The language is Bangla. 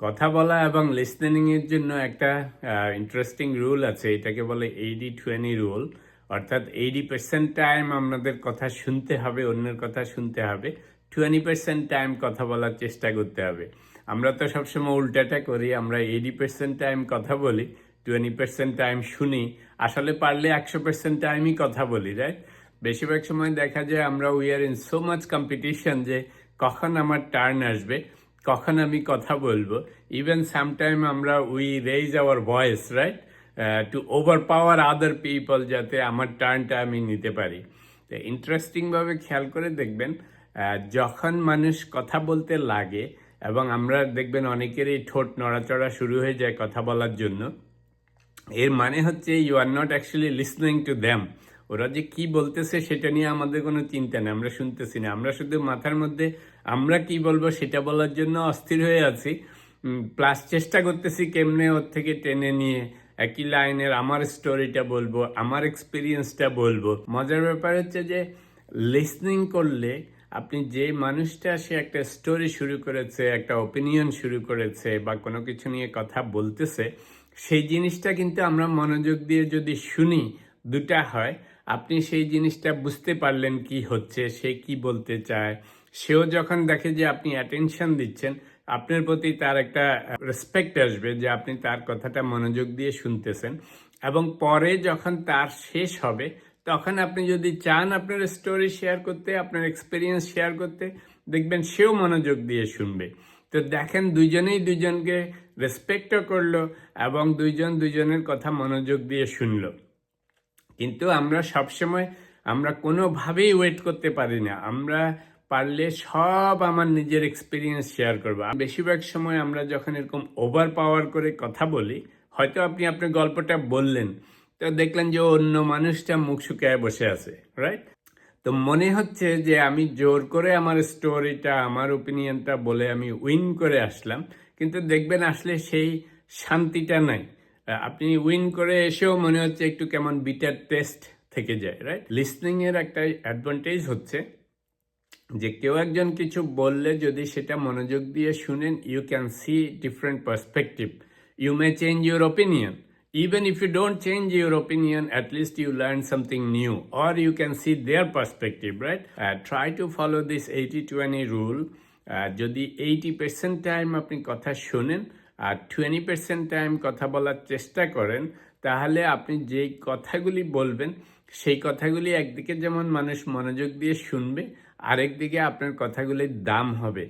কথা বলা এবং লিসেনিং এর জন্য একটা ইন্টারেস্টিং রুল আছে, এটাকে বলে 80-20 রুল। অর্থাৎ 80% টাইম আমাদের কথা শুনতে হবে, অন্যের কথা শুনতে হবে, 20% টাইম কথা বলার চেষ্টা করতে হবে। আমরা তো সবসময় উল্টাটা করি, আমরা 80% টাইম কথা বলি, 20% টাইম শুনি, আসলে পারলে 100% টাইমই কথা বলি, রাইট? বেশিরভাগ সময় দেখা যায় আমরা we are in so much competition যে কখন আমার টার্ন আসবে, কখন আমি কথা বলবো। ইভেন সামটাইম আমরা we raise our voice, right, to overpower other people, যাতে আমার টার্নটা আমি নিতে পারি। তো ইন্টারেস্টিংভাবে খেয়াল করে দেখবেন, যখন মানুষ কথা বলতে লাগে এবং আমরা দেখবেন অনেকেরই ঠোঁট নড়াচড়া শুরু হয়ে যায় কথা বলার জন্য, এর মানে হচ্ছে you are not actually listening to them. ওরা যে কি বলতেছে সেটা নিয়ে আমাদের কোনো চিন্তা নেই, আমরা শুনতেছি না, আমরা শুধু মাথার মধ্যে আমরা কি বলবো সেটা বলার জন্য অস্থির হয়ে আছি। প্লাস চেষ্টা করতেছি কেমনে ওর থেকে টেনে নিয়ে একই লাইনের আমার স্টোরিটা বলবো, আমার এক্সপিরিয়েন্সটা বলবো। মজার ব্যাপার হচ্ছে যে লিসনিং করলে আপনি যে মানুষটা সে একটা স্টোরি শুরু করেছে, একটা ওপিনিয়ন শুরু করেছে বা কোনো কিছু নিয়ে কথা বলতেছে, সেই জিনিসটা কিন্তু আমরা মনোযোগ দিয়ে যদি শুনি, দুটা হয়। আপনি সেই জিনিসটা বুঝতে পারলেন কি হচ্ছে, সে কি বলতে চায়। সেও যখন দেখে যে আপনি অ্যাটেনশন দিচ্ছেন, আপনার প্রতি তার একটা রেসপেক্ট আসবে যে আপনি তার কথাটা মনোযোগ দিয়ে শুনতেছেন। এবং পরে যখন তার শেষ হবে, তখন আপনি যদি চান আপনার স্টোরি শেয়ার করতে, আপনার এক্সপিরিয়েন্স শেয়ার করতে, দেখবেন সেও মনোযোগ দিয়ে শুনবে। তো দেখেন, দুইজনেই দুইজনকে রেসপেক্টও করলো এবং দুইজন দুইজনের কথা মনোযোগ দিয়ে শুনলো। কিন্তু আমরা সবসময় আমরা কোনোভাবেই ওয়েট করতে পারি না। আমরা পারলে সব আমার নিজের এক্সপিরিয়েন্স শেয়ার করবো। বেশিরভাগ সময় আমরা যখন এরকম ওভার পাওয়ার করে কথা বলি, হয়তো আপনি আপনার গল্পটা বললেন, তো দেখলেন যে অন্য মানুষটা মুখ শুকায় বসে আছে, রাইট? তো মনে হচ্ছে যে আমি জোর করে আমার স্টোরিটা, আমার ওপিনিয়নটা বলে আমি উইন করে আসলাম, কিন্তু দেখবেন আসলে সেই শান্তিটা নাই। আপনি উইন করে এসেও মনে হচ্ছে একটু কেমন বিটার টেস্ট থেকে যায়, রাইট? লিসনিং এর একটা অ্যাডভান্টেজ হচ্ছে যে কেউ একজন কিছু বললে যদি সেটা মনোযোগ দিয়ে শুনেন, you can see different perspective, you may change your opinion. Even if you don't change your opinion, at least you learn something new, or you can see their perspective, right? Try to follow this 80-20 rule. যদি 80% টাইম আপনি কথা শোনেন আর 20% টাইম কথা বলার চেষ্টা করেন, তাহলে আপনি যেই কথাগুলি বলবেন সেই কথাগুলি একদিকে যেমন মানুষ মনোযোগ দিয়ে শুনবে, আরেকদিকে আপনার কথাগুলির দাম হবে।